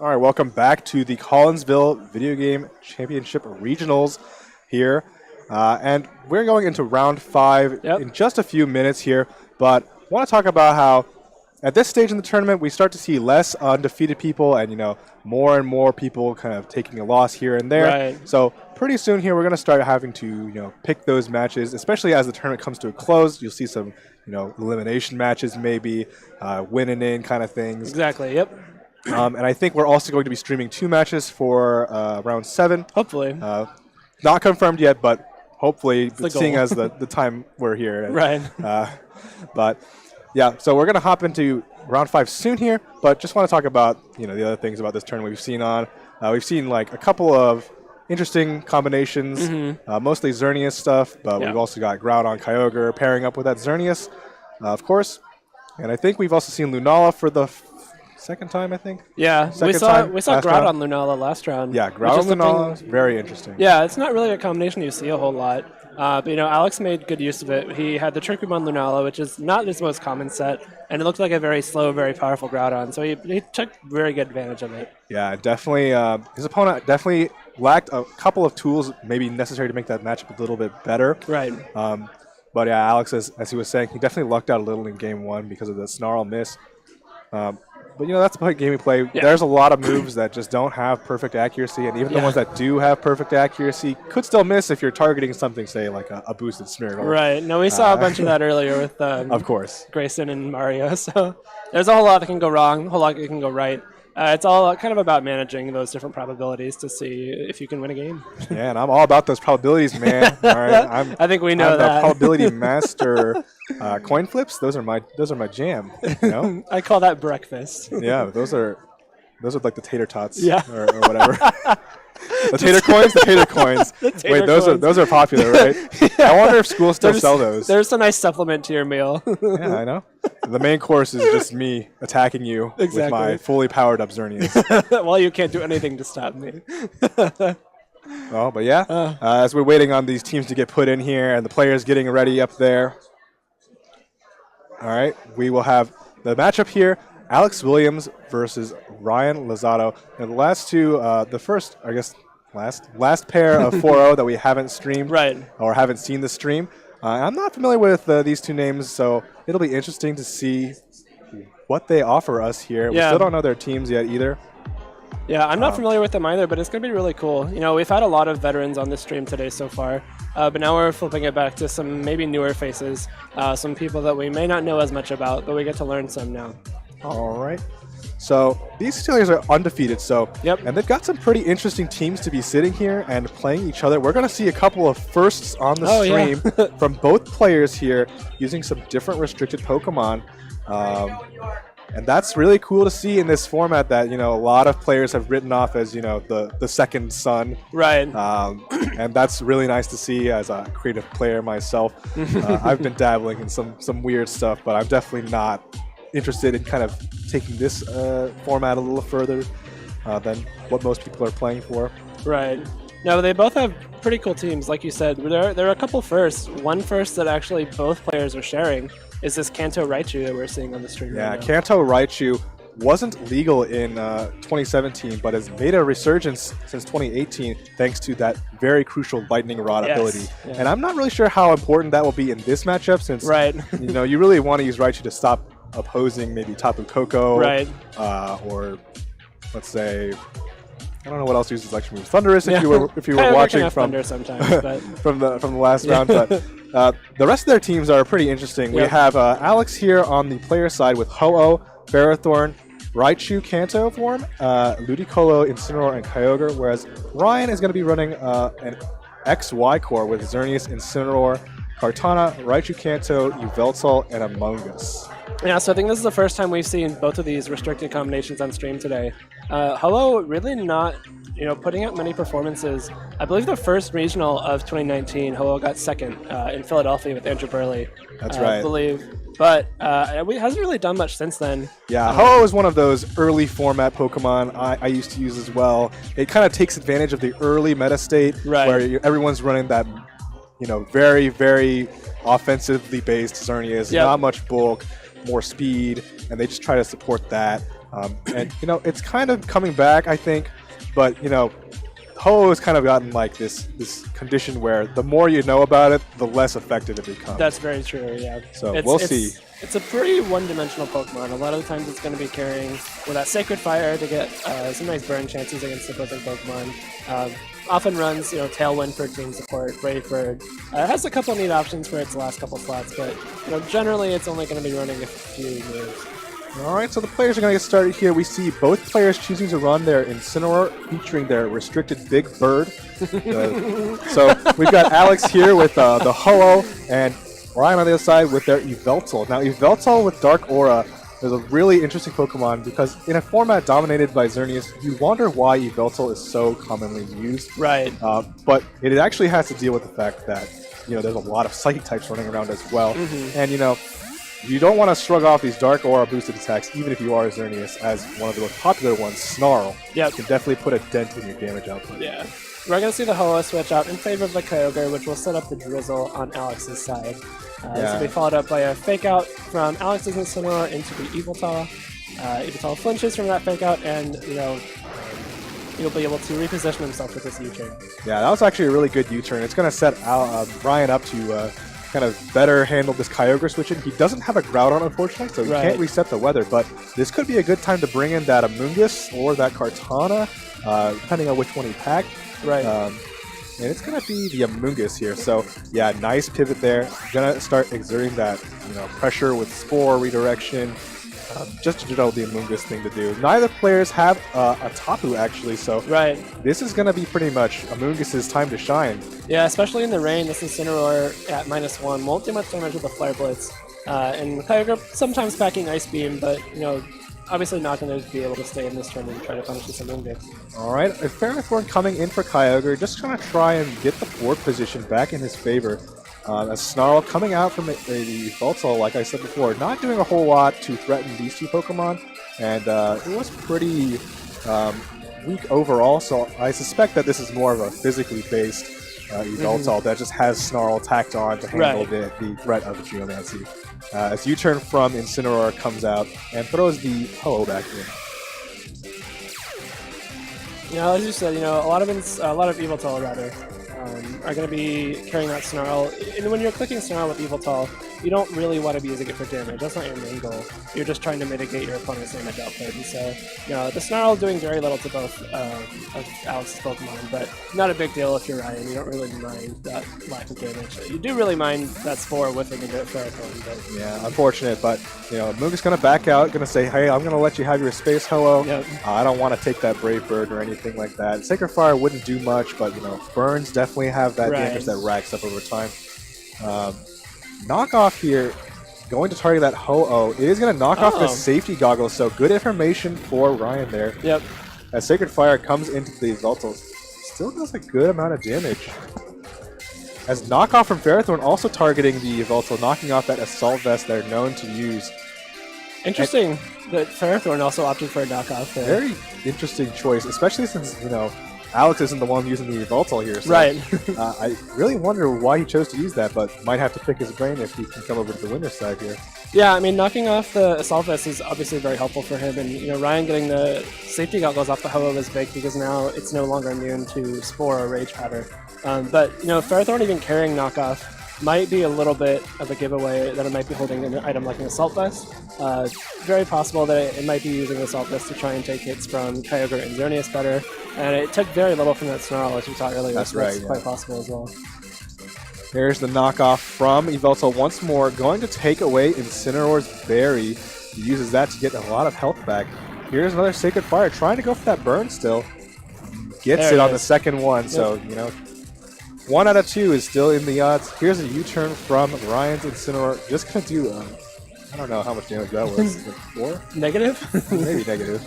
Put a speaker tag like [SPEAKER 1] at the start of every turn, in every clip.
[SPEAKER 1] All right, welcome back to the Collinsville Video Game Championship Regionals here. And we're going into round 5 in just a few minutes here, but I want to talk about how at this stage in the tournament, we start to see less undefeated people and, more and more people kind of taking a loss here and there.
[SPEAKER 2] Right.
[SPEAKER 1] So pretty soon here, we're going to start having to, pick those matches, especially as the tournament comes to a close. You'll see some, elimination matches maybe, win and in kind of things.
[SPEAKER 2] Exactly, yep.
[SPEAKER 1] And I think we're also going to be streaming 2 matches for round 7.
[SPEAKER 2] Hopefully.
[SPEAKER 1] Not confirmed yet, but hopefully, seeing as the time we're here.
[SPEAKER 2] Right.
[SPEAKER 1] But yeah, so we're going to hop into round 5 soon here, but just want to talk about, the other things about this tournament we've seen on. We've seen like a couple of interesting combinations, mostly Xerneas stuff, but we've also got Groudon Kyogre pairing up with that Xerneas, of course. And I think we've also seen Lunala for the second time, I think.
[SPEAKER 2] Yeah, we saw Groudon Lunala last round.
[SPEAKER 1] Yeah, Groudon Lunala is very interesting.
[SPEAKER 2] Yeah, it's not really a combination you see a whole lot. But, Alex made good use of it. He had the Trickymon Lunala, which is not his most common set, and it looked like a very slow, very powerful Groudon, so he took very good advantage of it.
[SPEAKER 1] Yeah, definitely. His opponent definitely lacked a couple of tools maybe necessary to make that matchup a little bit better.
[SPEAKER 2] Right.
[SPEAKER 1] But yeah, Alex, as he was saying, he definitely lucked out a little in game 1 because of the Snarl miss. But, that's the point of gaming play. Yeah. There's a lot of moves that just don't have perfect accuracy, and even the ones that do have perfect accuracy could still miss if you're targeting something, say, like a boosted Smeargle.
[SPEAKER 2] Right. No, we saw a bunch of that earlier with
[SPEAKER 1] of course,
[SPEAKER 2] Grayson and Mario. So there's a whole lot that can go wrong, a whole lot that can go right. It's all kind of about managing those different probabilities to see if you can win a game.
[SPEAKER 1] Yeah, and I'm all about those probabilities, man. All right,
[SPEAKER 2] I think we know
[SPEAKER 1] I'm
[SPEAKER 2] that.
[SPEAKER 1] The probability master. Coin flips, those are my jam.
[SPEAKER 2] I call that breakfast.
[SPEAKER 1] Yeah, those are like the tater tots.
[SPEAKER 2] Yeah.
[SPEAKER 1] or whatever. The tater coins. Wait, those are popular, right? Yeah. I wonder if schools still sell those.
[SPEAKER 2] There's a nice supplement to your meal.
[SPEAKER 1] Yeah, I know. The main course is just me attacking you with my fully powered up Xerneas.
[SPEAKER 2] Well, you can't do anything to stop me.
[SPEAKER 1] Oh, but yeah, as we're waiting on these teams to get put in here and the players getting ready up there. All right, we will have the matchup here. Alex Williams versus Ryan Loseto. And the last two, the first, I guess, last pair of 4-0 that we haven't streamed or haven't seen the stream. I'm not familiar with these two names, so it'll be interesting to see what they offer us here. We still don't know their teams yet either.
[SPEAKER 2] Yeah, I'm not familiar with them either, but it's going to be really cool. We've had a lot of veterans on this stream today so far, but now we're flipping it back to some maybe newer faces, some people that we may not know as much about, but we get to learn some now.
[SPEAKER 1] All right. So these Steelers are undefeated, and they've got some pretty interesting teams to be sitting here and playing each other. We're going to see a couple of firsts on the stream from both players here using some different restricted Pokemon. And that's really cool to see in this format that, a lot of players have written off as, the second son.
[SPEAKER 2] Right.
[SPEAKER 1] And that's really nice to see as a creative player myself. I've been dabbling in some weird stuff, but I'm definitely not interested in kind of taking this format a little further than what most people are playing for.
[SPEAKER 2] Right. No, they both have pretty cool teams, like you said. There are a couple firsts. One first that actually both players are sharing is this Kanto Raichu that we're seeing on the stream right now.
[SPEAKER 1] Kanto Raichu wasn't legal in 2017, but has made a resurgence since 2018 thanks to that very crucial Lightning Rod ability. Yeah. And I'm not really sure how important that will be in this matchup since you really want to use Raichu to stop opposing maybe Tapu Koko, or let's say, I don't know what else uses electric moves. Thunderous, if you were watching from from the last round, but the rest of their teams are pretty interesting. We have Alex here on the player side with Ho-Oh, Ferrothorn, Raichu Kanto form, Ludicolo, Incineroar, and Kyogre, whereas Ryan is going to be running an XY core with Xerneas, Incineroar, Kartana, Raichu Kanto, Yveltal, and Among Us.
[SPEAKER 2] Yeah, so I think this is the first time we've seen both of these restricted combinations on stream today. Hello, really not, putting out many performances. I believe the first regional of 2019, Hello got second in Philadelphia with Andrew Burley.
[SPEAKER 1] That's right.
[SPEAKER 2] I believe. But it hasn't really done much since then.
[SPEAKER 1] Yeah, Ho-Oh is one of those early format Pokemon I used to use as well. It kind of takes advantage of the early meta state where everyone's running that, very, very offensively based Xerneas, not much bulk. more speed, and they just try to support that. And, you know, it's kind of coming back, I think, but, you know, Ho has kind of gotten like this condition where the more you know about it, the less effective it becomes.
[SPEAKER 2] That's very true, yeah.
[SPEAKER 1] So we'll see.
[SPEAKER 2] It's a pretty one-dimensional Pokemon. A lot of the times it's going to be carrying with that Sacred Fire to get some nice burn chances against opposing Pokemon. Often runs, you know, Tailwind for team support, Brave Bird. It has a couple neat options for its last couple slots, but, you know, generally it's only going to be running a few moves.
[SPEAKER 1] Alright, so the players are going to get started here. We see both players choosing to run their Incineroar featuring their restricted Big Bird. So we've got Alex here with the Ho-Oh and Ryan on the other side with their Yveltal. Now Yveltal with Dark Aura is a really interesting Pokemon because in a format dominated by Xerneas, you wonder why Yveltal is so commonly used.
[SPEAKER 2] Right.
[SPEAKER 1] But it actually has to deal with the fact that, you know, there's a lot of Psychic types running around as well. And, you know, you don't want to shrug off these Dark Aura boosted attacks, even if you are Xerneas, as one of the most popular ones, Snarl.
[SPEAKER 2] Yep.
[SPEAKER 1] Can definitely put a dent in your damage output.
[SPEAKER 2] Yeah. We're going to see the Ho-Oh switch out in favor of the Kyogre, which will set up the Drizzle on Alex's side. This will be followed up by a Fake Out from Alex's Incineroar into the Yveltal. Yveltal flinches from that Fake Out, and, you know, he'll be able to reposition himself with this U-turn. Yeah,
[SPEAKER 1] that was actually a really good U-turn. It's going to set Ryan up to kind of better handle this Kyogre switching. He doesn't have a Groudon, unfortunately, so he can't reset the weather, but this could be a good time to bring in that Amoonguss or that Kartana, depending on which one he packed.
[SPEAKER 2] Right.
[SPEAKER 1] And it's going to be the Amoonguss here. So, yeah, nice pivot there. Going to start exerting that, you know, pressure with Spore, Redirection, just to know the Amoonguss thing to do. Neither players have a Tapu, actually, so this is going to be pretty much Amoonguss's time to shine.
[SPEAKER 2] Yeah, especially in the rain, this Incineroar at -1 won't do much damage with the Flare Blitz. And Kyogre sometimes packing Ice Beam, but, you know, obviously not going to be able to stay in this turn and try to punish this Amoonguss.
[SPEAKER 1] Alright, a Ferrothorn coming in for Kyogre, just trying to try and get the board position back in his favor. As Snarl coming out from the Yveltal, like I said before, not doing a whole lot to threaten these two Pokemon, and it was pretty weak overall, so I suspect that this is more of a physically based Yveltal that just has Snarl tacked on to handle the threat of the Geomancy. As U-turn from Incineroar comes out and throws the Ho-Oh back in.
[SPEAKER 2] You know, as you said, you know, a lot of Yveltal rather are going to be carrying that Snarl. And when you're clicking Snarl with Yveltal, you don't really want to be using it for damage. That's not your main goal. You're just trying to mitigate your opponent's damage output. And so, you know, the Snarl doing very little to both of Alex's Pokemon, but not a big deal if you're Ryan. You don't really mind that lack of damage. You do really mind that Spore whiffing into Ferrothorn, but...
[SPEAKER 1] Yeah, unfortunate, but, you know, Moog is going to back out, going to say, hey, I'm going to let you have your space, Ho-Oh.
[SPEAKER 2] Yep.
[SPEAKER 1] I don't want to take that Brave Bird or anything like that. Sacred Fire wouldn't do much, but, you know, Burns definitely have that damage that racks up over time. Knockoff here, going to target that Ho-Oh. It is going to knock off the safety goggles, so good information for Ryan there.
[SPEAKER 2] Yep.
[SPEAKER 1] As Sacred Fire comes into the Yveltal, still does a good amount of damage. As knockoff from Ferrothorn also targeting the Yveltal, knocking off that Assault Vest they're known to use.
[SPEAKER 2] Interesting that Ferrothorn also opted for a knockoff there.
[SPEAKER 1] Very interesting choice, especially since, you know, Alex isn't the one using the Yveltal here. So, I really wonder why he chose to use that, but might have to pick his brain if he can come over to the winner's side here.
[SPEAKER 2] Yeah, I mean, knocking off the Assault Vest is obviously very helpful for him, and, you know, Ryan getting the safety goggles off the Ho-Oh is big because now it's no longer immune to Spore or Rage Powder. But, you know, Ferrothorn even carrying knockoff might be a little bit of a giveaway that it might be holding an item like an Assault Vest. Very possible that it might be using the Assault Vest to try and take hits from Kyogre and Xerneas better, and it took very little from that Snarl, as we saw earlier.
[SPEAKER 1] That's
[SPEAKER 2] so that's quite possible as well.
[SPEAKER 1] Here's the knockoff from Yveltal once more, going to take away Incineroar's Berry. He uses that to get a lot of health back. Here's another Sacred Fire, trying to go for that burn still. Gets it on the second one, so, you know, 1 out of 2 is still in the odds. Here's a U-turn from Ryan's Incineroar. Just going to do, I don't know how much damage that was. Like 4?
[SPEAKER 2] Negative?
[SPEAKER 1] Maybe negative.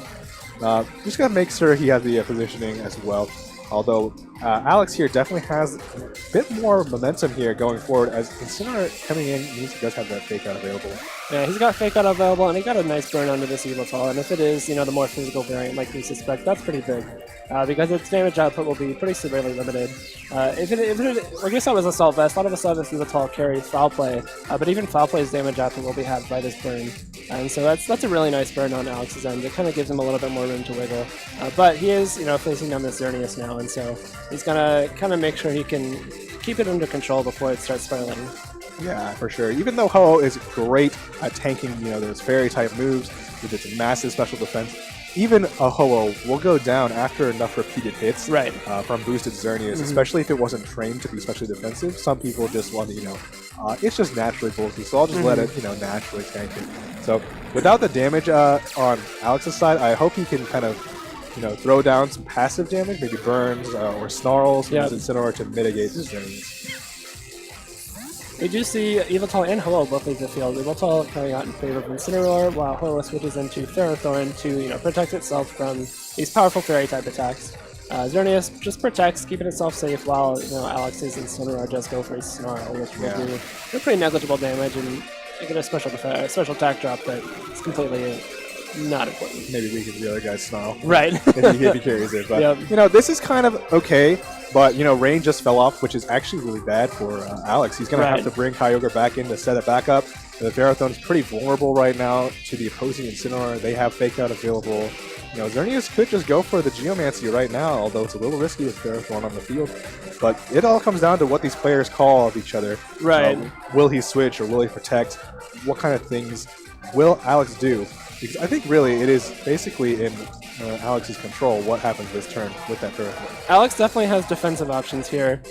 [SPEAKER 1] Just going to make sure he has the positioning as well. Although Alex here definitely has a bit more momentum here going forward, as Incineroar coming in means he does have that fake out available.
[SPEAKER 2] Yeah, he's got fake out available, and he got a nice burn onto this Evoltal, and if it is, the more physical variant like we suspect, that's pretty big. Because its damage output will be pretty severely limited. If it, like we saw with Assault Vest, a lot of Assault Vest Evoltal carries Foul Play, but even Foul Play's damage output will be halved by this burn. And so that's a really nice burn on Alex's end. It kind of gives him a little bit more room to wiggle. But he is, facing down this Xerneas now, and so he's gonna kind of make sure he can keep it under control before it starts spiraling.
[SPEAKER 1] Yeah, for sure. Even though Ho-Oh is great at tanking, those fairy-type moves with its massive special defense, even a Ho-Oh will go down after enough repeated hits from boosted Xerneas, especially if it wasn't trained to be specially defensive. Some people just want to, it's just naturally bulky, so I'll just let it, naturally tank it. So without the damage on Alex's side, I hope he can kind of, throw down some passive damage, maybe burns or snarls, use Incineroar to mitigate his Xerneas.
[SPEAKER 2] We do see Evoltal and Ho-Oh both leave the field. Evoltal coming out in favor of Incineroar, while Ho-Oh switches into Ferrothorn to protect itself from these powerful fairy-type attacks. Xerneas just protects, keeping itself safe, while Alex's Incineroar does go for his Snarl, which will do pretty negligible damage and get a special attack drop, but it's completely not important.
[SPEAKER 1] Maybe we can the other guy's Snarl.
[SPEAKER 2] Right.
[SPEAKER 1] if he carries it. But, this is kind of okay. But, Rain just fell off, which is actually really bad for Alex. He's going to have to bring Kyogre back in to set it back up. The Ferrothorn is pretty vulnerable right now to the opposing Incineroar. They have Fake Out available. Xerneas could just go for the Geomancy right now, although it's a little risky with Ferrothorn on the field. But it all comes down to what these players call of each other.
[SPEAKER 2] Right.
[SPEAKER 1] Will he switch or will he protect? What kind of things will Alex do? Because I think really it is basically in Alex's control what happens this turn with that Ferrothorn.
[SPEAKER 2] Alex definitely has defensive options here.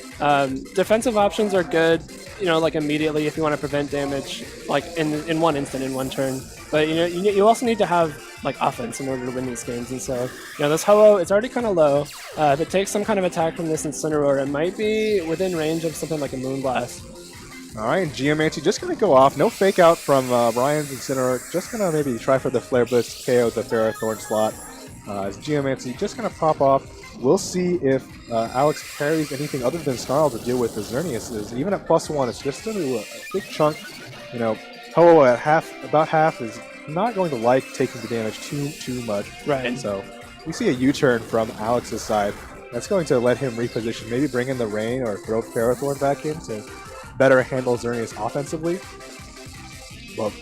[SPEAKER 2] Defensive options are good, like immediately if you want to prevent damage, like in one instant, in one turn. But you also need to have offense in order to win these games, and so this Ho-Oh, it's already kind of low. If it takes some kind of attack from this Incineroar, it might be within range of something like a Moonblast.
[SPEAKER 1] Alright, Geomancy just going to go off. No fake out from Ryan's Incineroar. Just going to maybe try for the Flare Blitz, KO the Ferrothorn slot. As Geomancy just going to pop off. We'll see if Alex carries anything other than Snarl to deal with the Xerneas. Even at +1, it's just going to be a big chunk. Ho-Oh at about half is not going to like taking the damage too much.
[SPEAKER 2] Right.
[SPEAKER 1] So we see a U-turn from Alex's side. That's going to let him reposition, maybe bring in the Rain or throw Ferrothorn back in to better handle Xerneas offensively. Well,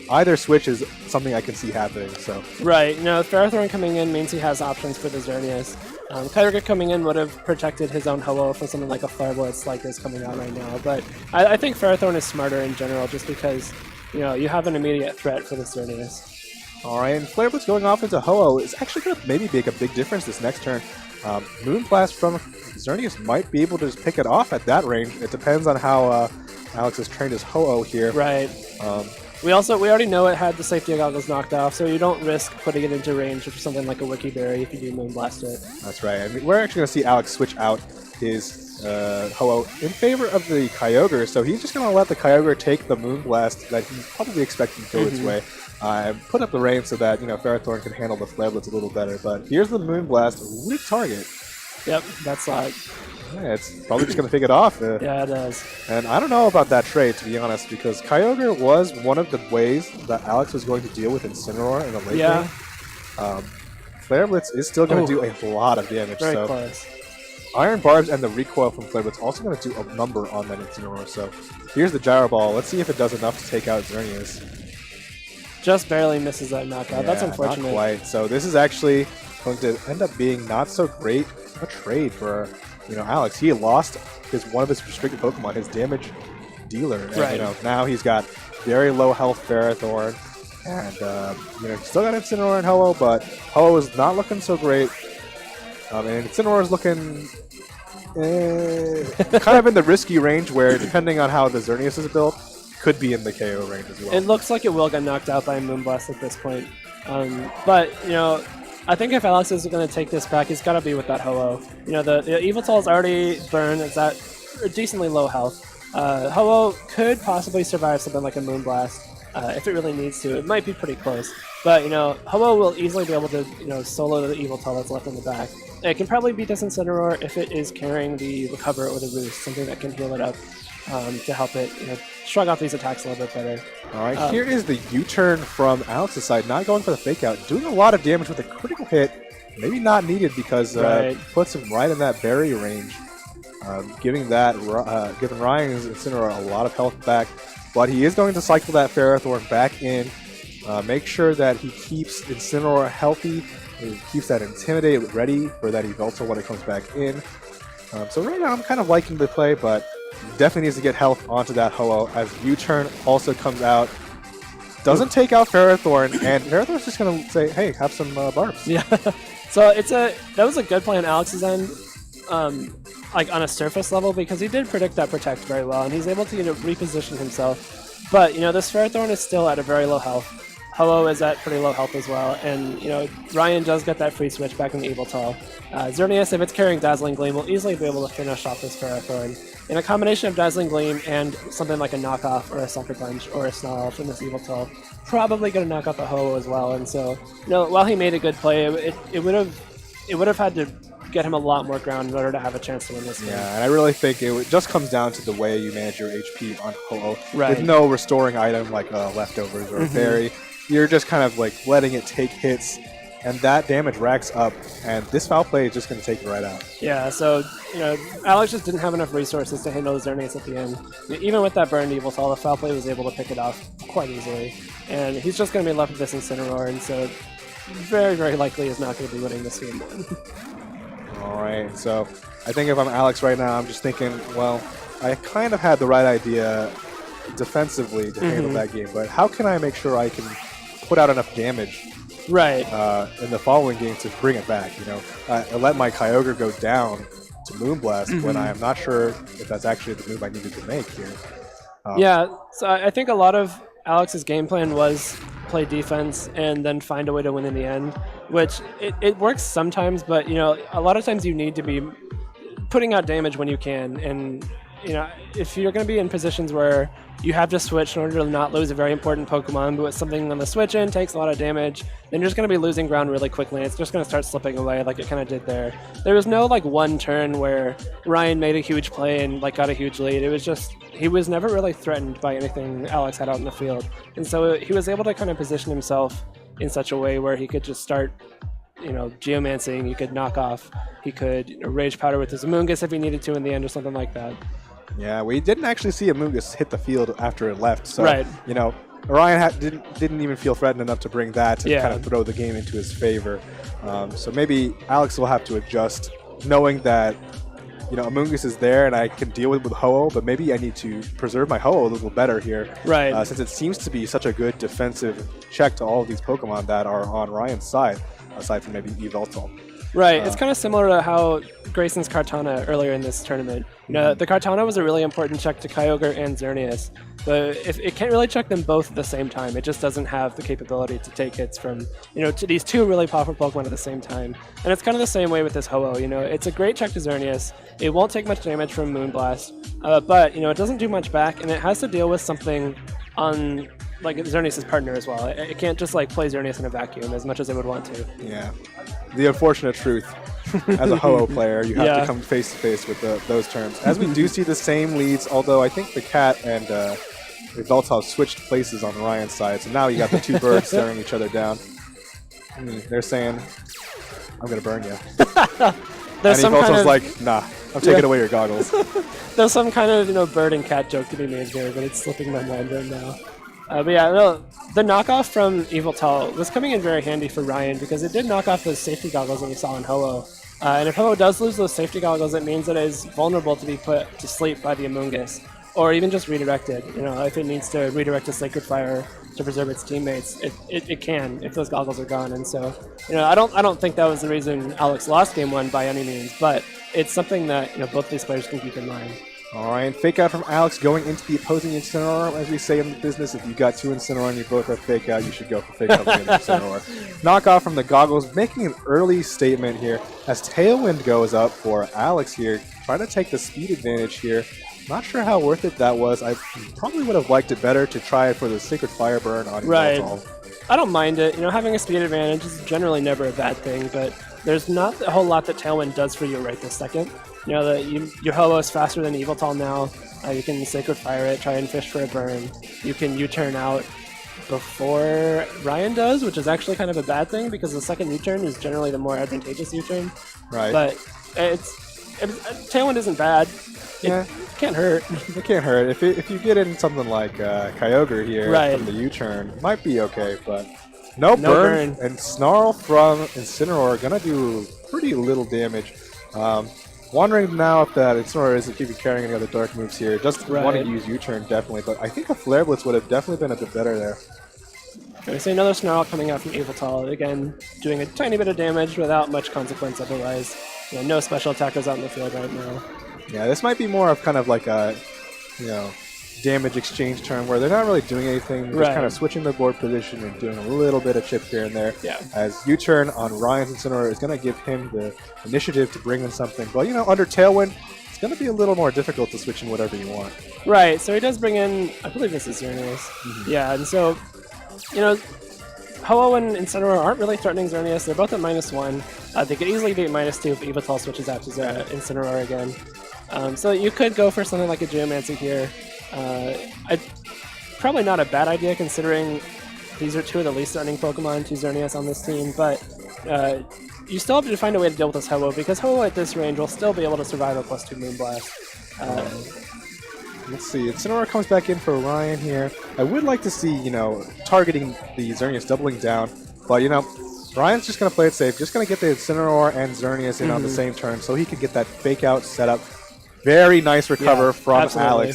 [SPEAKER 1] either switch is something I can see happening. So
[SPEAKER 2] right, Ferrothorn coming in means he has options for the Xerneas. Kyogre coming in would have protected his own Ho-Oh from something like a Flare Blitz like this coming out right now. But I think Ferrothorn is smarter in general, just because you have an immediate threat for the Xerneas.
[SPEAKER 1] All right, and Flare Blitz going off into Ho-Oh is actually going to maybe make a big difference this next turn. Moonblast from Xerneas might be able to just pick it off at that range. It depends on how Alex has trained his Ho-Oh here.
[SPEAKER 2] Right. We already know it had the safety goggles knocked off, so you don't risk putting it into range of something like a Wiki Berry if you do Moonblast it.
[SPEAKER 1] That's right. I mean, we're actually going to see Alex switch out his Ho-Oh in favor of the Kyogre, so he's just going to let the Kyogre take the Moonblast that he's probably expecting to go its way. Put up the Rain so that Ferrothorn can handle the Flare Blitz a little better. But here's the Moonblast, weak target.
[SPEAKER 2] Yep, that's
[SPEAKER 1] yeah, it's probably just going to pick it off.
[SPEAKER 2] Yeah, it does.
[SPEAKER 1] And I don't know about that trade, to be honest, because Kyogre was one of the ways that Alex was going to deal with Incineroar in the late game. Flare Blitz is still going to do a lot of damage.
[SPEAKER 2] Very
[SPEAKER 1] so
[SPEAKER 2] close.
[SPEAKER 1] Iron Barbs and the recoil from Flare Blitz also going to do a number on that Incineroar. So here's the Gyro Ball. Let's see if it does enough to take out Xerneas.
[SPEAKER 2] Just barely misses that knockout.
[SPEAKER 1] Yeah,
[SPEAKER 2] that's unfortunate.
[SPEAKER 1] Not quite. So this is actually going to end up being not so great a trade for Alex. He lost one of his restricted Pokemon, his damage dealer. And,
[SPEAKER 2] right.
[SPEAKER 1] Now he's got very low health Ferrothorn, and he's still got Incineroar and Ho-Oh, but Ho-Oh is not looking so great. And Incineroar is looking kind of in the risky range, where depending on how the Xerneas is built, could be in the KO range as well.
[SPEAKER 2] It looks like it will get knocked out by a Moonblast at this point. But I think if Alex is going to take this back, he's got to be with that Ho-Oh. The Evoltal is already burned. It's at decently low health. Ho-Oh could possibly survive something like a Moonblast if it really needs to. It might be pretty close. But, Ho-Oh will easily be able to, solo the Yveltal that's left in the back. It can probably beat this Incineroar if it is carrying the Recover or the Roost, something that can heal it up to help it, shrug off these attacks a little bit better.
[SPEAKER 1] All right, here is the U-turn from Alex's side, not going for the fake out, doing a lot of damage with a critical hit. Maybe not needed because puts him right in that berry range, giving Ryan's Incineroar a lot of health back. But he is going to cycle that Ferrothorn back in, make sure that he keeps Incineroar healthy, he keeps that Intimidate ready for that Yveltal when it comes back in. So right now I'm kind of liking the play, but definitely needs to get health onto that Ho-Oh as U-turn also comes out. Doesn't take out Ferrothorn, and Ferrothorn's just going to say, hey, have some barbs.
[SPEAKER 2] Yeah. So that was a good play on Alex's end, like on a surface level, because he did predict that Protect very well, and he's able to reposition himself. But, this Ferrothorn is still at a very low health. Ho-Oh is at pretty low health as well, and Ryan does get that free switch back in the Yveltal. Xerneas, if it's carrying Dazzling Gleam, will easily be able to finish off this Ferrothorn. In a combination of Dazzling Gleam and something like a Knockoff or a Sucker Punch or a Snarl from this Yveltal, probably going to knock out the Ho-Oh as well. And so, while he made a good play, it would have had to get him a lot more ground in order to have a chance to win this game.
[SPEAKER 1] Yeah, and I really think it just comes down to the way you manage your HP on Ho-Oh.
[SPEAKER 2] Right.
[SPEAKER 1] With no restoring item like Leftovers or a Berry. You're just kind of like letting it take hits, and that damage racks up, and this foul play is just going to take it right out.
[SPEAKER 2] Yeah, so, Alex just didn't have enough resources to handle Xerneas at the end. Even with that burned Yveltal, the foul play was able to pick it off quite easily, and he's just going to be left with this Incineroar, and so very, very likely is not going to be winning this game one.
[SPEAKER 1] All right, so I think if I'm Alex right now, I'm just thinking, well, I kind of had the right idea defensively to handle that game, but how can I make sure I can put out enough damage in the following game to bring it back? I let my Kyogre go down to Moonblast when I am not sure if that's actually the move I needed to make here.
[SPEAKER 2] Yeah, so I think a lot of Alex's game plan was play defense and then find a way to win in the end, which it works sometimes, but a lot of times you need to be putting out damage when you can, and if you're going to be in positions where you have to switch in order to not lose a very important Pokemon, but with something on the switch in takes a lot of damage, then you're just going to be losing ground really quickly, and it's just going to start slipping away like it kind of did there. There was no one turn where Ryan made a huge play and got a huge lead. It was just, he was never really threatened by anything Alex had out in the field. And so he was able to kind of position himself in such a way where he could just start Geomancing, he could knock off, he could Rage Powder with his Amoonguss if he needed to in the end or something like that.
[SPEAKER 1] Yeah, we didn't actually see Amoonguss hit the field after it left, so
[SPEAKER 2] Ryan
[SPEAKER 1] didn't even feel threatened enough to bring that to kind of throw the game into his favor. So maybe Alex will have to adjust, knowing that Amoonguss is there and I can deal with Ho-Oh, but maybe I need to preserve my Ho-Oh a little better here, since it seems to be such a good defensive check to all of these Pokemon that are on Ryan's side, aside from maybe Yveltal.
[SPEAKER 2] Right, it's kind of similar to how Grayson's Kartana earlier in this tournament. The Kartana was a really important check to Kyogre and Xerneas, but it can't really check them both at the same time. It just doesn't have the capability to take hits from, to these two really powerful Pokemon at the same time. And it's kind of the same way with this Ho-Oh. It's a great check to Xerneas. It won't take much damage from Moonblast, but, it doesn't do much back, and it has to deal with something on Xerneas' partner as well. It can't just play Xerneas in a vacuum as much as it would want to.
[SPEAKER 1] Yeah. The unfortunate truth, as a Ho-Oh player, you have to come face to face with those terms. As we do see the same leads, although I think the Cat and Yveltal switched places on Ryan's side, so now you got the two birds staring each other down. They're saying, I'm going to burn you. And Yveltal's like, nah, I'm taking away your goggles.
[SPEAKER 2] There's some kind of bird and cat joke to be made here, but it's slipping my mind right now. But yeah, the knockoff from Yveltal was coming in very handy for Ryan because it did knock off those safety goggles that we saw in Ho-Oh. And if Ho-Oh does lose those safety goggles, it means that it is vulnerable to be put to sleep by the Amoonguss, or even just redirected. If it needs to redirect a Sacred Fire to preserve its teammates, it can if those goggles are gone. And so, I don't think that was the reason Alex lost game one by any means, but it's something that both these players can keep in mind.
[SPEAKER 1] All right, fake out from Alex going into the opposing Incineroar. As we say in the business, if you got two Incineroar and you both have fake out, you should go for fake out with Incineroar. Knockoff from the goggles, making an early statement here as Tailwind goes up for Alex here, trying to take the speed advantage here. Not sure how worth it that was. I probably would have liked it better to try for the Sacred Fire Burn on Yveltal.
[SPEAKER 2] I don't mind it. Having a speed advantage is generally never a bad thing, but there's not a whole lot that Tailwind does for you right this second. Your Ho-Oh is faster than Yveltal now. You can Sacred Fire it, try and fish for a burn. You can U-turn out before Ryan does, which is actually kind of a bad thing because the second U-turn is generally the more advantageous U-turn.
[SPEAKER 1] Right.
[SPEAKER 2] But Tailwind isn't bad. It can't hurt.
[SPEAKER 1] It can't hurt. If you get in something like Kyogre here from the U-turn, might be okay, but no burn. And Snarl from Incineroar gonna do pretty little damage. Wondering now if that Incineroar isn't keeping carrying any other dark moves here. Just want to use U-turn definitely, but I think a Flare Blitz would have definitely been a bit better there.
[SPEAKER 2] We see another Snarl coming out from Yveltal, again doing a tiny bit of damage without much consequence otherwise. No special attackers out in the field right now.
[SPEAKER 1] Yeah, this might be more of kind of like a, damage exchange turn where they're not really doing anything, just kind of switching the board position and doing a little bit of chip here and there.
[SPEAKER 2] Yeah.
[SPEAKER 1] As U-turn on Ryan's Incineroar is going to give him the initiative to bring in something. But, under Tailwind, it's going to be a little more difficult to switch in whatever you want.
[SPEAKER 2] Right, so he does bring in, I believe this is Xerneas. Mm-hmm. Yeah, and so, Ho-Oh and Incineroar aren't really threatening Xerneas. They're both at -1. They could easily be at -2 if Yveltal switches out to Incineroar again. So you could go for something like a Geomancy here. Probably not a bad idea considering these are two of the least threatening Pokemon to Xerneas on this team, but you still have to find a way to deal with this Ho-Oh because Ho-Oh at this range will still be able to survive a +2 Moonblast.
[SPEAKER 1] Let's see, Incineroar comes back in for Ryan here. I would like to see, targeting the Xerneas doubling down, but, Ryan's just going to play it safe, just going to get the Incineroar and Xerneas in on the same turn so he can get that fake out setup. Very nice recover from
[SPEAKER 2] absolutely.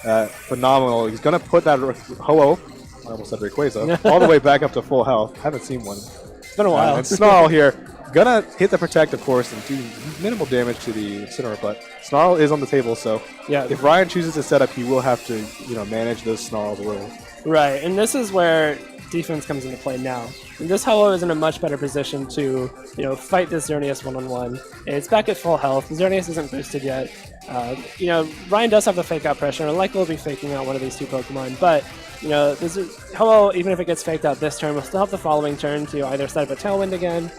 [SPEAKER 1] Alex. Phenomenal. He's going to put that Ho-Oh, I almost said Rayquaza, all the way back up to full health. Haven't seen one.
[SPEAKER 2] It's been a while.
[SPEAKER 1] And Snarl here, gonna hit the Protect, of course, and do minimal damage to the Incineroar, but Snarl is on the table, so if Ryan chooses to set up, he will have to, manage those Snarls a little.
[SPEAKER 2] Right, and this is where defense comes into play now. And this Ho-Oh is in a much better position to, fight this Xerneas one-on-one. It's back at full health. Xerneas isn't boosted yet. Ryan does have the fake out pressure, and likely will be faking out one of these two Pokemon, but this Ho-Oh, even if it gets faked out this turn, will still have the following turn to either set up a Tailwind again,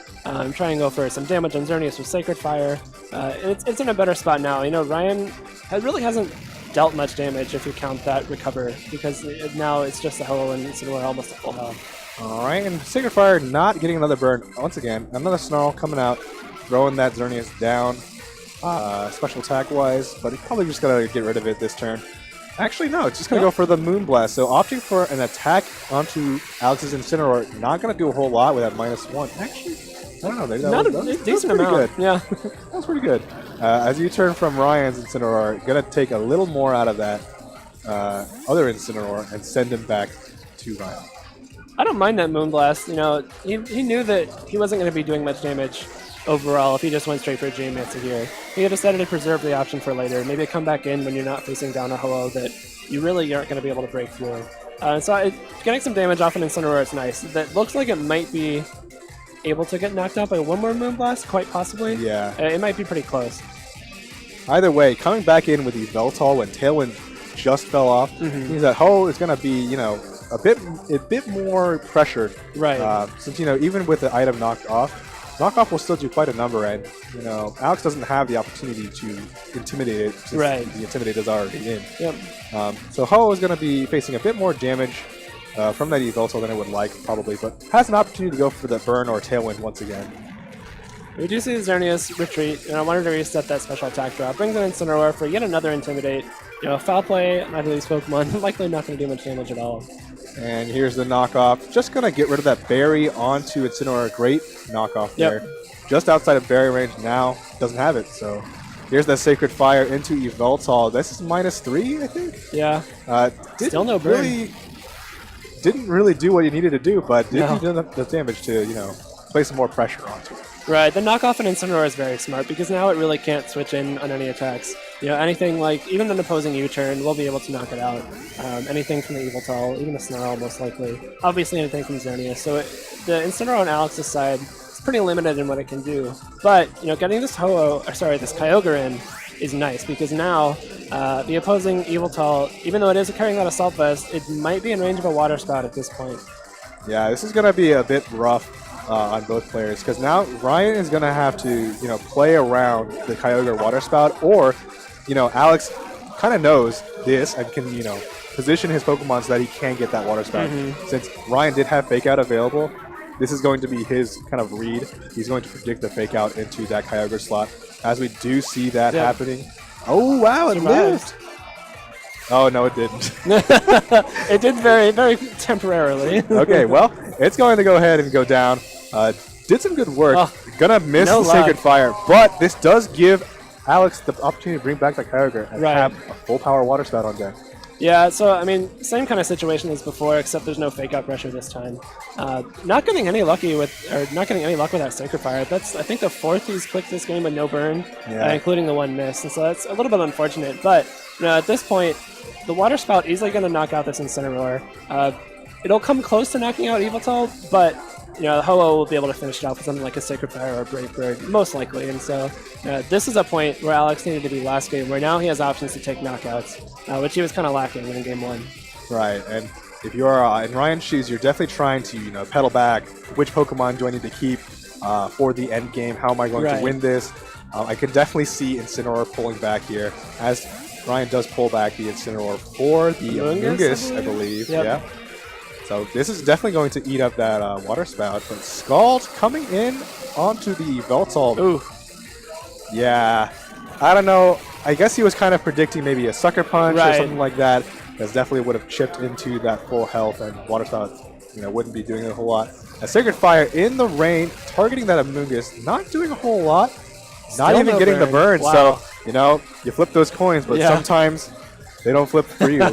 [SPEAKER 2] try and go for some damage on Xerneas with Sacred Fire. It's in a better spot now. Ryan really hasn't dealt much damage if you count that recover, because now it's just the Ho-Oh and Incineroar almost at full health.
[SPEAKER 1] Alright, and Sacred Fire not getting another burn. Once again, another Snarl coming out, throwing that Xerneas down, special attack-wise, but he's probably just going to get rid of it this turn. Actually, no, it's just going to go for the Moonblast. So opting for an attack onto Alex's Incineroar, not going to do a whole lot with that -1. Actually, I don't know. That was
[SPEAKER 2] decent
[SPEAKER 1] pretty
[SPEAKER 2] amount.
[SPEAKER 1] Good.
[SPEAKER 2] Yeah.
[SPEAKER 1] That was pretty good. As you turn from Ryan's Incineroar, going to take a little more out of that other Incineroar and send him back to Ryan.
[SPEAKER 2] I don't mind that Moonblast. He knew that he wasn't going to be doing much damage overall if he just went straight for a Geomancy here. He had decided to preserve the option for later. Maybe come back in when you're not facing down a Ho-Oh that you really aren't going to be able to break through. Getting some damage off an Incineroar is nice. That looks like it might be able to get knocked out by one more Moonblast, quite possibly.
[SPEAKER 1] Yeah.
[SPEAKER 2] It might be pretty close.
[SPEAKER 1] Either way, coming back in with Yveltal when Tailwind just fell off, means that Ho is going to be, a bit more pressured.
[SPEAKER 2] Right.
[SPEAKER 1] Since, even with the item knocked off, knockoff will still do quite a number, and Alex doesn't have the opportunity to intimidate it since the Intimidate is already in.
[SPEAKER 2] Yep.
[SPEAKER 1] So Ho is going to be facing a bit more damage from that Yveltal than I would like, probably, but has an opportunity to go for the Burn or Tailwind once again.
[SPEAKER 2] We do see Xerneas retreat, and I wanted to reset that special attack drop. Brings in Incineroar for yet another Intimidate. Foul play, neither of these Pokemon likely not going to do much damage at all.
[SPEAKER 1] And here's the knockoff. Just going to get rid of that Berry onto Incineroar. Great knockoff there. Just outside of Berry range now. Doesn't have it, so here's that Sacred Fire into Yveltal. This is -3, I think?
[SPEAKER 2] Yeah. Still no burn.
[SPEAKER 1] Didn't really do what you needed to do, but did do the damage to, place some more pressure onto it.
[SPEAKER 2] Right, the knockoff in Incineroar is very smart because now it really can't switch in on any attacks. Anything like, even an opposing U-turn, we'll be able to knock it out. Anything from the Yveltal, even the Snarl most likely. Obviously anything from Xerneas. So the Incineroar on Alex's side is pretty limited in what it can do. But, getting this this Kyogre in is nice because now the opposing Yveltal, even though it is carrying that Assault Vest, it might be in range of a Water Spout at this point.
[SPEAKER 1] Yeah, this is going to be a bit rough on both players because now Ryan is going to have to, play around the Kyogre Water Spout, or, Alex kind of knows this and can, position his Pokemon so that he can get that Water Spout. Since Ryan did have Fake Out available, this is going to be his kind of read. He's going to predict the Fake Out into that Kyogre slot. As we do see that happening. Oh, wow, it lived. Oh, no, it didn't.
[SPEAKER 2] It did very, very temporarily.
[SPEAKER 1] Okay, well, it's going to go ahead and go down. Did some good work.
[SPEAKER 2] Oh,
[SPEAKER 1] Gonna miss the Sacred Fire, but this does give Alex the opportunity to bring back the Kyogre and have a full power Water Spout on deck.
[SPEAKER 2] Yeah, so, I mean, same kind of situation as before, except there's no Fake Out pressure this time. Not getting any luck with that Sacred Fire. That's, I think, the 4th he's clicked this game with no burn, including the 1 miss. And so that's a little bit unfortunate. But, at this point, the Water Spout easily going to knock out this Incineroar. It'll come close to knocking out Yveltal, but Ho-Oh will be able to finish it off with something like a Sacred Fire or a Brave Bird, most likely. And so this is a point where Alex needed to be last game, where now he has options to take knockouts, which he was kind of lacking in game 1.
[SPEAKER 1] Right, and if you're in Ryan's shoes, you're definitely trying to pedal back. Which Pokemon do I need to keep for the end game? How am I going to win this? I can definitely see Incineroar pulling back here, as Ryan does pull back the Incineroar for the Amoonguss, I believe.
[SPEAKER 2] Yep.
[SPEAKER 1] Yeah. So this is definitely going to eat up that Water Spout. But Scald coming in onto the Yveltal.
[SPEAKER 2] Ooh.
[SPEAKER 1] Yeah. I don't know. I guess he was kind of predicting maybe a Sucker Punch or something like that. That definitely would have chipped into that full health, and Water Spout wouldn't be doing a whole lot. A Sacred Fire in the rain, targeting that Amoonguss, not doing a whole lot. Not even getting the burn.
[SPEAKER 2] Wow.
[SPEAKER 1] So, you flip those coins, but sometimes they don't flip for you.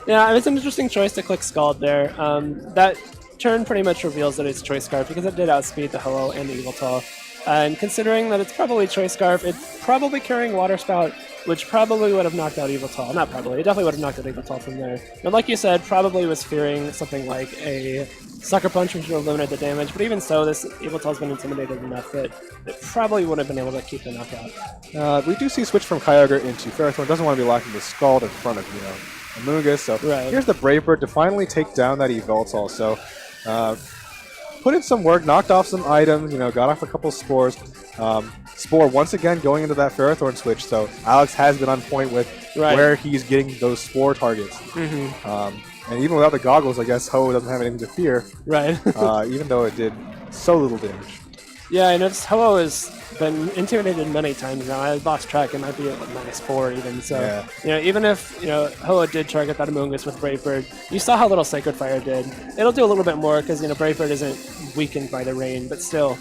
[SPEAKER 2] Yeah, it's an interesting choice to click Scald there. That turn pretty much reveals that it's Choice Scarf because it did outspeed the Ho-Oh and the Yveltal. And considering that it's probably Choice Scarf, it's probably carrying Water Spout, which probably would have knocked out Yveltal. Not probably, it definitely would have knocked out Yveltal from there. And like you said, probably was fearing something like a Sucker Punch, which would have limited the damage. But even so, this Yveltal's been intimidated enough that it probably would have been able to keep the knockout.
[SPEAKER 1] We do see switch from Kyogre into Ferrothorn. Doesn't want to be locking the Scald in front of, Amoonguss. So here's the Brave Bird to finally take down that Yveltal. So put in some work, knocked off some items, got off a couple spores. Spore once again going into that Ferrothorn switch. So Alex has been on point with where he's getting those Spore targets. And even without the goggles, I guess Ho doesn't have anything to fear.
[SPEAKER 2] Right.
[SPEAKER 1] Even though it did so little damage.
[SPEAKER 2] Yeah, I noticed Ho-Oh has been intimidated many times now. I lost track. It might be at -4 even. So, even if, Ho-Oh did target that Amoonguss with Brave Bird, you saw how little Sacred Fire did. It'll do a little bit more because, Brave Bird isn't weakened by the rain, but still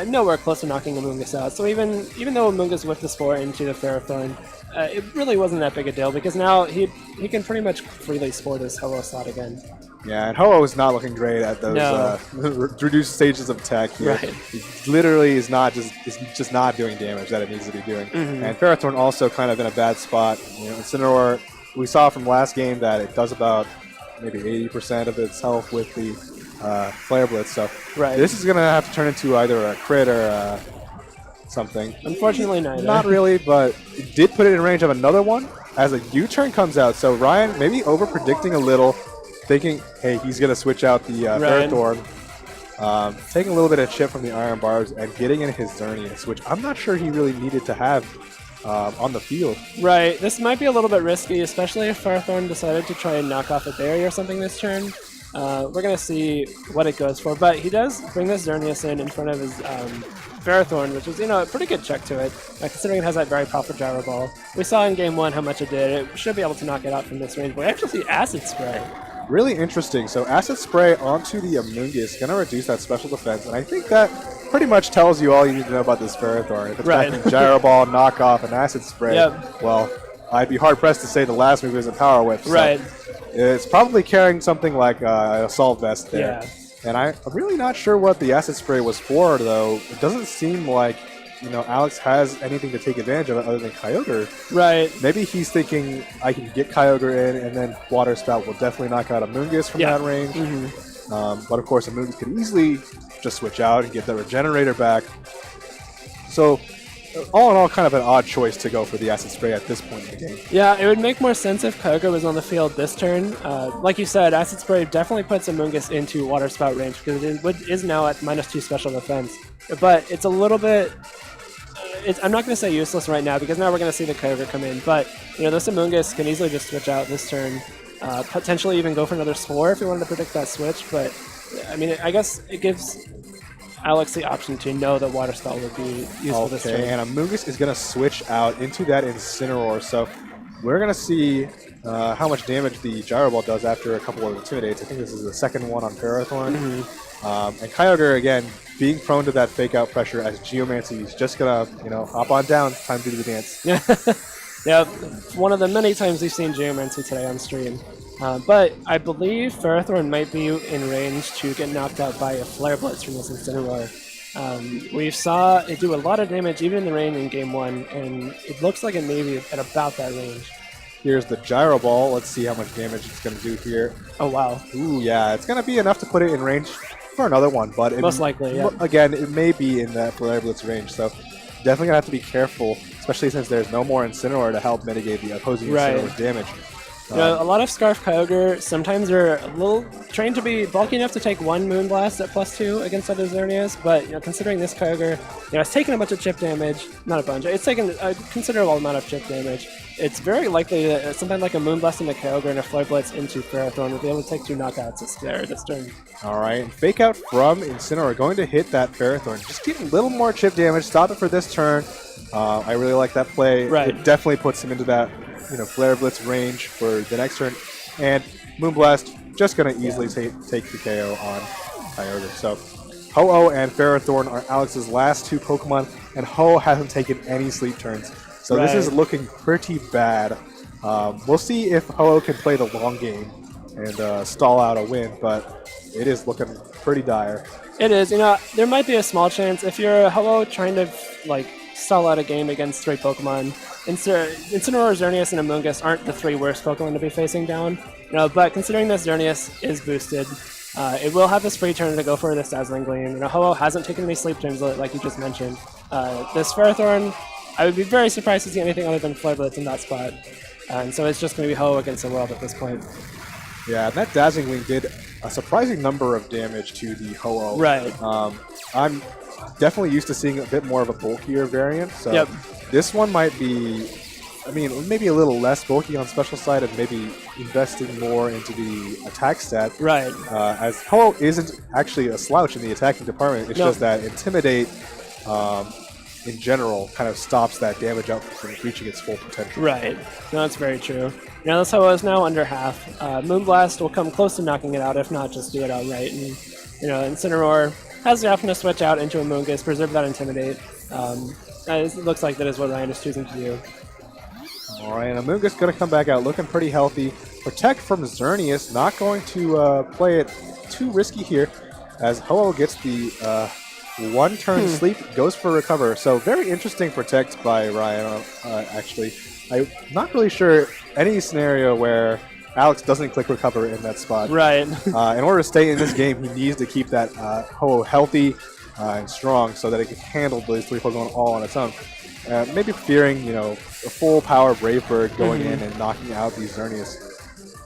[SPEAKER 2] nowhere close to knocking Amoonguss out. So even though Amoonguss whipped the Spore into the Ferrothorn, it really wasn't that big a deal because now he can pretty much freely Spore this Ho-Oh slot again.
[SPEAKER 1] Yeah, and Ho-Oh is not looking great at those reduced stages of attack here. He literally is just not doing damage that it needs to be doing. And Ferrothorn also kind of in a bad spot. Incineroar, we saw from last game that it does about maybe 80% of its health with the Flare Blitz. So this is going to have to turn into either a crit or something.
[SPEAKER 2] Unfortunately, neither.
[SPEAKER 1] Not really, but it did put it in range of another one as a U-turn comes out. So Ryan maybe over-predicting a little, thinking, hey, he's going to switch out the Ferrothorn, taking a little bit of chip from the Iron Barbs and getting in his Xerneas, which I'm not sure he really needed to have on the field.
[SPEAKER 2] Right. This might be a little bit risky, especially if Ferrothorn decided to try and knock off a berry or something this turn. We're going to see what it goes for. But he does bring this Xerneas in front of his Ferrothorn, which is, a pretty good check to it, considering it has that very powerful Gyro Ball. We saw in game 1 how much it did. It should be able to knock it out from this range. But we actually see Acid Spray.
[SPEAKER 1] Really interesting. So Acid Spray onto the Amoonguss, going to reduce that special defense. And I think that pretty much tells you all you need to know about this Ferrothorn. If it's backing Gyro Ball, Knockoff, and Acid Spray, well, I'd be hard-pressed to say the last move is a Power Whip. So it's probably carrying something like Assault Vest there. And I'm really not sure what the Acid Spray was for, though. It doesn't seem like, Alex has anything to take advantage of it other than Kyogre.
[SPEAKER 2] Right.
[SPEAKER 1] Maybe he's thinking, I can get Kyogre in, and then Water Spout will definitely knock out Amoonguss from that range. But, of course, Amoonguss could easily just switch out and get the Regenerator back. So all in all, kind of an odd choice to go for the Acid Spray at this point in the game.
[SPEAKER 2] Yeah, it would make more sense if Kyogre was on the field this turn. Like you said, Acid Spray definitely puts Amoonguss into Water Spout range because it is now at -2 special defense. But it's a little bit... I'm not going to say useless right now because now we're going to see the Kyogre come in. But, this Amoonguss can easily just switch out this turn. Potentially even go for another Spore if you wanted to predict that switch. But, I mean, I guess it gives Alex the option to know that Water Spout would be useful this turn.
[SPEAKER 1] And Amoonguss is going to switch out into that Incineroar. So we're going to see how much damage the Gyro Ball does after a couple of Intimidates. I think this is the second one on Ferrothorn. And Kyogre, again, being prone to that fake out pressure as Geomancy is just going to, hop on down. Time to do the dance.
[SPEAKER 2] Yeah, one of the many times we've seen Geomancy today on stream. But I believe Ferrothorn might be in range to get knocked out by a Flare Blitz from this Incineroar. We saw it do a lot of damage even in the rain in Game 1, and it looks like it may be at about that range.
[SPEAKER 1] Here's the Gyro Ball. Let's see how much damage it's going to do here.
[SPEAKER 2] Oh, wow.
[SPEAKER 1] Ooh, yeah, it's going to be enough to put it in range for another one, but
[SPEAKER 2] most likely, yeah.
[SPEAKER 1] Again, it may be in that Flare Blitz range, so definitely going to have to be careful, especially since there's no more Incineroar to help mitigate the opposing Incineroar's damage.
[SPEAKER 2] A lot of Scarf Kyogre sometimes are a little trained to be bulky enough to take one Moonblast at +2 against other Xerneas, but considering this Kyogre, it's taken a bunch of chip damage, not a bunch, it's taken a considerable amount of chip damage. It's very likely that something like a Moonblast into Kyogre and a Flare Blitz into Ferrothorn will be able to take 2 knockouts this turn.
[SPEAKER 1] Alright, Fake Out from Incineroar going to hit that Ferrothorn. Just get a little more chip damage, stop it for this turn. I really like that play.
[SPEAKER 2] Right.
[SPEAKER 1] It definitely puts him into that Flare Blitz range for the next turn. And Moonblast just going to easily take the KO on Kyogre. So Ho-Oh and Ferrothorn are Alex's last 2 Pokemon, and Ho-Oh hasn't taken any sleep turns. So this is looking pretty bad. We'll see if Ho-Oh can play the long game and stall out a win, but it is looking pretty dire.
[SPEAKER 2] It is. There might be a small chance if you're a Ho-Oh trying to stall out a game against 3 Pokemon. Incineroar, Xerneas, and Amoonguss aren't the 3 worst Pokemon to be facing down. But considering this Xerneas is boosted, it will have this free turn to go for this Dazzling Gleam. Ho-Oh hasn't taken any sleep turns like you just mentioned. This Ferrothorn, I would be very surprised to see anything other than Flare Blitz in that spot. And so it's just going to be Ho-Oh against the world at this point.
[SPEAKER 1] Yeah, and that Dazzling Gleam did a surprising number of damage to the Ho-Oh.
[SPEAKER 2] Right.
[SPEAKER 1] I'm definitely used to seeing a bit more of a bulkier variant, so this one might be, maybe a little less bulky on special side and maybe investing more into the attack stat.
[SPEAKER 2] Right.
[SPEAKER 1] As Ho-Oh isn't actually a slouch in the attacking department, it's just that Intimidate in general kind of stops that damage out from reaching its full potential.
[SPEAKER 2] Right. No, that's very true. This Ho-Oh is now under half. Moonblast will come close to knocking it out, if not just do it outright. And, Incineroar has the option to switch out into Amoonguss, preserve that Intimidate. It looks like that is what Ryan is choosing to do.
[SPEAKER 1] Alright, Amoonguss going to come back out looking pretty healthy. Protect from Xerneas, not going to play it too risky here, as Ho-Oh gets the 1 turn sleep, goes for Recover. So very interesting Protect by Ryan, actually. I'm not really sure any scenario where Alex doesn't click Recover in that spot.
[SPEAKER 2] Right.
[SPEAKER 1] In order to stay in this game, he needs to keep that Ho-Oh healthy and strong so that it can handle those 3 Pokemon all on its own. Maybe fearing, a full power Brave Bird going in and knocking out these Xerneas.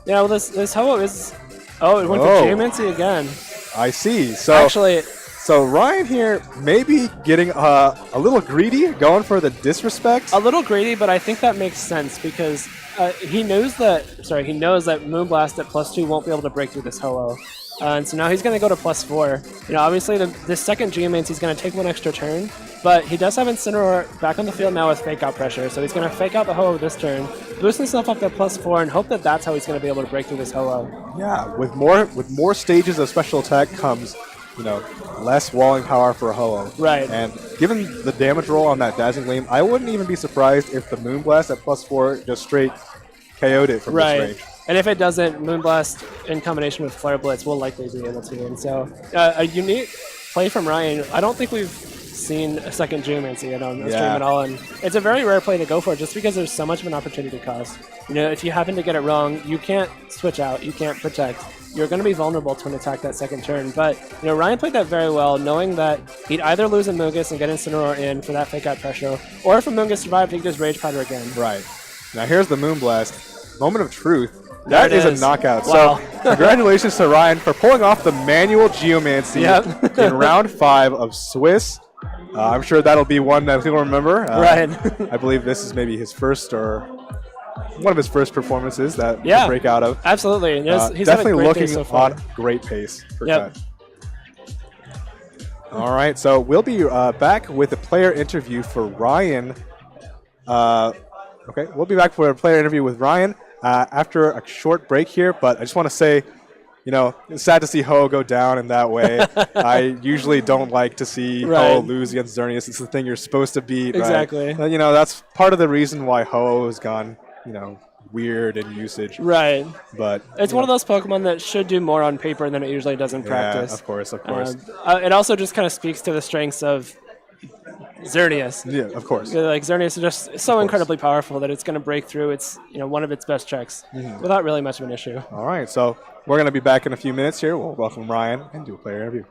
[SPEAKER 2] Yeah, well, this Ho-Oh is... Oh, it went for Geomancy again.
[SPEAKER 1] I see. So
[SPEAKER 2] actually...
[SPEAKER 1] So Ryan here maybe getting a little greedy, going for the disrespect.
[SPEAKER 2] A little greedy, but I think that makes sense because he knows that Moonblast at +2 won't be able to break through this Ho-Oh. And so now he's going to go to +4. Obviously the second Geomancy he's going to take 1 extra turn, but he does have Incineroar back on the field now with Fake Out pressure, so he's going to Fake Out the Ho-Oh this turn, boost himself up to +4, and hope that that's how he's going to be able to break through this Ho-Oh.
[SPEAKER 1] Yeah, with more stages of special attack comes, less walling power for a Ho-Oh.
[SPEAKER 2] Right.
[SPEAKER 1] And given the damage roll on that Dazzling Gleam, I wouldn't even be surprised if the Moonblast at +4 just straight KO'd it from this range.
[SPEAKER 2] And if it doesn't, Moonblast in combination with Flare Blitz will likely be able to. And so a unique play from Ryan. I don't think we've seen a second Geomancy on stream at all, and it's a very rare play to go for just because there's so much of an opportunity cost. If you happen to get it wrong, you can't switch out, you can't protect. You're going to be vulnerable to an attack that second turn. But Ryan played that very well, knowing that he'd either lose a Mungus and get Incineroar in for that fake out pressure, or if a Mungus survived, he'd just Rage Powder again.
[SPEAKER 1] Right. Now here's the Moonblast. Moment of truth. That is a knockout.
[SPEAKER 2] Wow.
[SPEAKER 1] So congratulations to Ryan for pulling off the manual Geomancy in round 5 of Swiss. I'm sure that'll be one that people remember.
[SPEAKER 2] Right.
[SPEAKER 1] I believe this is maybe his first or one of his first performances that to break out of.
[SPEAKER 2] Absolutely. He's
[SPEAKER 1] definitely looking
[SPEAKER 2] so far.
[SPEAKER 1] on great pace for Cut. All right, so we'll be back with a player interview for Ryan. Okay, we'll be back for a player interview with Ryan after a short break here, but I just want to say, it's sad to see Ho go down in that way. I usually don't like to see Ho lose against Xerneas. It's the thing you're supposed to beat,
[SPEAKER 2] exactly.
[SPEAKER 1] Right? That's part of the reason why Ho has gone, weird in usage.
[SPEAKER 2] Right.
[SPEAKER 1] But
[SPEAKER 2] it's one of those Pokemon that should do more on paper than it usually does in practice.
[SPEAKER 1] Yeah, of course.
[SPEAKER 2] It also just kind of speaks to the strengths of Xerneas.
[SPEAKER 1] Yeah, of course.
[SPEAKER 2] Xerneas is just so incredibly powerful that it's going to break through its, one of its best checks without really much of an issue.
[SPEAKER 1] All right, so we're going to be back in a few minutes here. We'll welcome Ryan and do a player interview.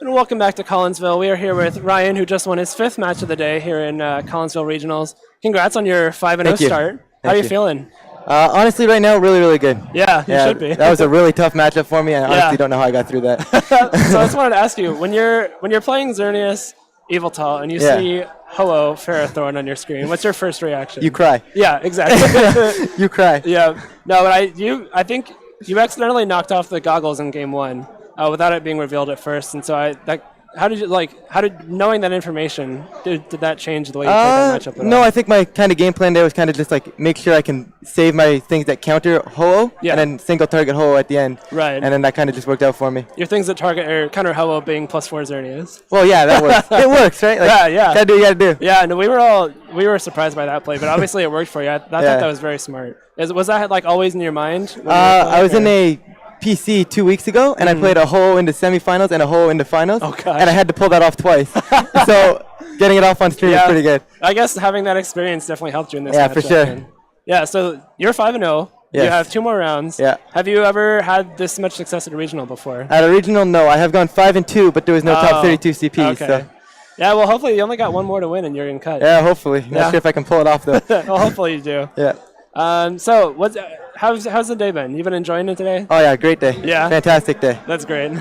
[SPEAKER 2] And welcome back to Collinsville. We are here with Ryan, who just won his 5th match of the day here in Collinsville Regionals. Congrats on your 5-0 start. How are you feeling?
[SPEAKER 3] Honestly, right now, really, really good.
[SPEAKER 2] Yeah, you should be.
[SPEAKER 3] That was a really tough matchup for me. I honestly don't know how I got through that.
[SPEAKER 2] So I just wanted to ask you, when you're playing Xerneas Yveltal and you see Ho-Oh Ferrothorn on your screen, what's your first reaction?
[SPEAKER 3] You cry.
[SPEAKER 2] Yeah, exactly.
[SPEAKER 3] You cry.
[SPEAKER 2] Yeah. No, but I think you accidentally knocked off the goggles in game 1 without it being revealed at first, and so how did knowing that information, did that change the way you played that matchup at all?
[SPEAKER 3] No, I think my kind of game plan there was kind of just like make sure I can save my things that counter Ho-Oh and then single target Ho-Oh at the end.
[SPEAKER 2] Right.
[SPEAKER 3] And then that kind of just worked out for me.
[SPEAKER 2] Your things that target or counter Ho-Oh being +4 Xerneas.
[SPEAKER 3] Well, yeah, that works. It works, right? Like,
[SPEAKER 2] yeah.
[SPEAKER 3] Gotta do what you gotta do.
[SPEAKER 2] Yeah, no, we were surprised by that play, but obviously it worked for you. I thought that was very smart. Was that like always in your mind?
[SPEAKER 3] I was in a PC 2 weeks ago, and I played a Ho-Oh into semifinals and a Ho-Oh into finals, and I had to pull that off twice. So getting it off on stream is pretty good.
[SPEAKER 2] I guess having that experience definitely helped you in this matchup.
[SPEAKER 3] Yeah, for sure.
[SPEAKER 2] Yeah, so you're 5-0. Yes. You have 2 more rounds.
[SPEAKER 3] Yeah.
[SPEAKER 2] Have you ever had this much success at a regional before?
[SPEAKER 3] At a regional, no. I have gone 5-2, but there was no top 32 CP.
[SPEAKER 2] Okay.
[SPEAKER 3] So.
[SPEAKER 2] Yeah, well, hopefully you only got 1 more to win, and you're in cut.
[SPEAKER 3] Yeah, hopefully. Not sure if I can pull it off, though.
[SPEAKER 2] Well, hopefully you do.
[SPEAKER 3] Yeah.
[SPEAKER 2] So how's the day been? You been enjoying it today?
[SPEAKER 3] Oh yeah, great day.
[SPEAKER 2] Yeah.
[SPEAKER 3] Fantastic day.
[SPEAKER 2] That's great.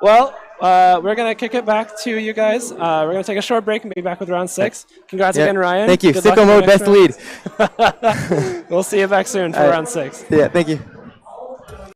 [SPEAKER 2] Well, we're gonna kick it back to you guys. We're gonna take a short break and be back with round 6. Congrats again, Ryan.
[SPEAKER 3] Thank you.
[SPEAKER 2] Good
[SPEAKER 3] Sicko mode, best lead.
[SPEAKER 2] We'll see you back soon for round 6.
[SPEAKER 3] Yeah, thank you.